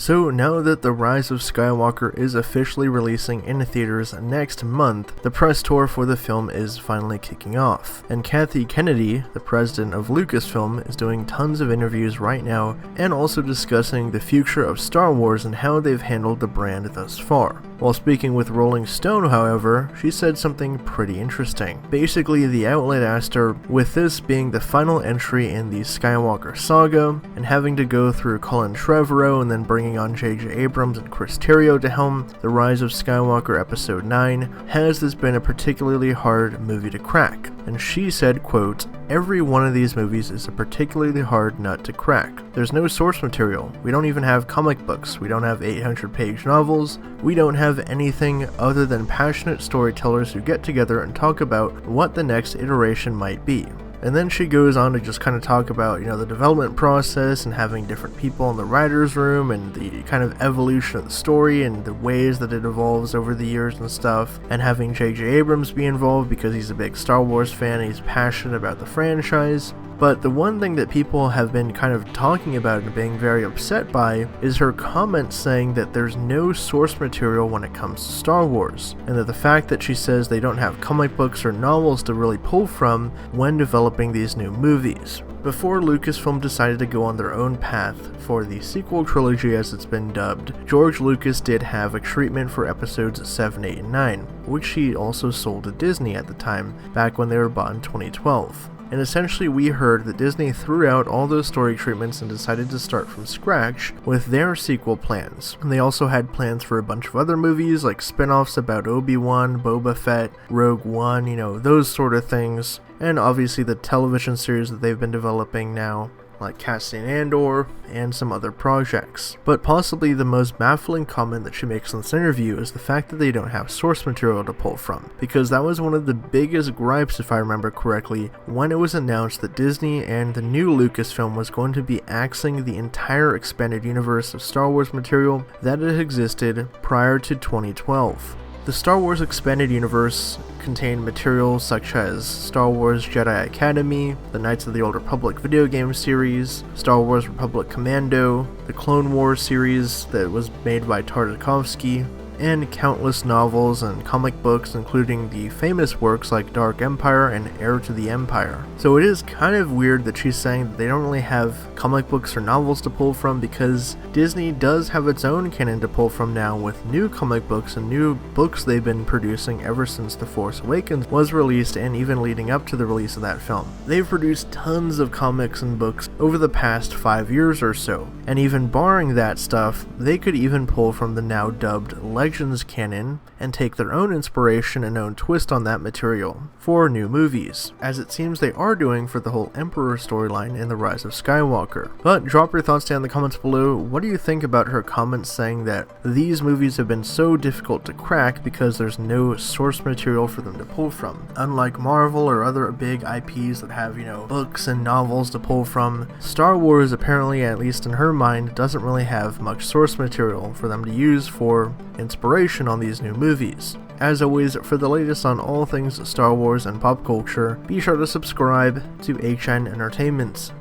So now that The Rise of Skywalker is officially releasing in theaters next month, the press tour for the film is finally kicking off. And Kathleen Kennedy, the president of Lucasfilm, is doing tons of interviews right now and also discussing the future of Star Wars and how they've handled the brand thus far. While speaking with Rolling Stone, however, she said something pretty interesting. Basically, the outlet asked her, with this being the final entry in the Skywalker saga, and having to go through Colin Trevorrow and then bringing on J.J. Abrams and Chris Terrio to helm The Rise of Skywalker Episode 9, has this been a particularly hard movie to crack? And she said, quote, "Every one of these movies is a particularly hard nut to crack. There's no source material. We don't even have comic books. We don't have 800-page novels. We don't have anything other than passionate storytellers who get together and talk about what the next iteration might be." And then she goes on to just kind of talk about, the development process and having different people in the writer's room and the kind of evolution of the story and the ways that it evolves over the years and stuff, and having J.J. Abrams be involved because he's a big Star Wars fan and he's passionate about the franchise. But the one thing that people have been kind of talking about and being very upset by is her comments saying that there's no source material when it comes to Star Wars, and that the fact that she says they don't have comic books or novels to really pull from when developing these new movies. Before Lucasfilm decided to go on their own path for the sequel trilogy, as it's been dubbed, George Lucas did have a treatment for episodes 7, 8, and 9, which he also sold to Disney at the time, back when they were bought in 2012. And essentially we heard that Disney threw out all those story treatments and decided to start from scratch with their sequel plans. And they also had plans for a bunch of other movies like spin-offs about Obi-Wan, Boba Fett, Rogue One, those sort of things. And obviously the television series that they've been developing now, like Cassian Andor, and some other projects. But possibly the most baffling comment that she makes in this interview is the fact that they don't have source material to pull from, because that was one of the biggest gripes, if I remember correctly, when it was announced that Disney and the new Lucasfilm was going to be axing the entire expanded universe of Star Wars material that had existed prior to 2012. The Star Wars Expanded Universe contained material such as Star Wars Jedi Academy, the Knights of the Old Republic video game series, Star Wars Republic Commando, the Clone Wars series that was made by Tartakovsky, and countless novels and comic books, including the famous works like Dark Empire and Heir to the Empire. So it is kind of weird that she's saying that they don't really have comic books or novels to pull from, because Disney does have its own canon to pull from now with new comic books and new books they've been producing ever since The Force Awakens was released, and even leading up to the release of that film. They've produced tons of comics and books over the past 5 years or so, and even barring that stuff, they could even pull from the now dubbed Legends canon and take their own inspiration and own twist on that material for new movies, as it seems they are doing for the whole Emperor storyline in The Rise of Skywalker. But drop your thoughts down in the comments below. What do you think about her comments saying that these movies have been so difficult to crack because there's no source material for them to pull from? Unlike Marvel or other big IPs that have, books and novels to pull from, Star Wars apparently, at least in her mind, doesn't really have much source material for them to use for inspiration on these new movies. As always, for the latest on all things Star Wars and pop culture, be sure to subscribe to HN Entertainment.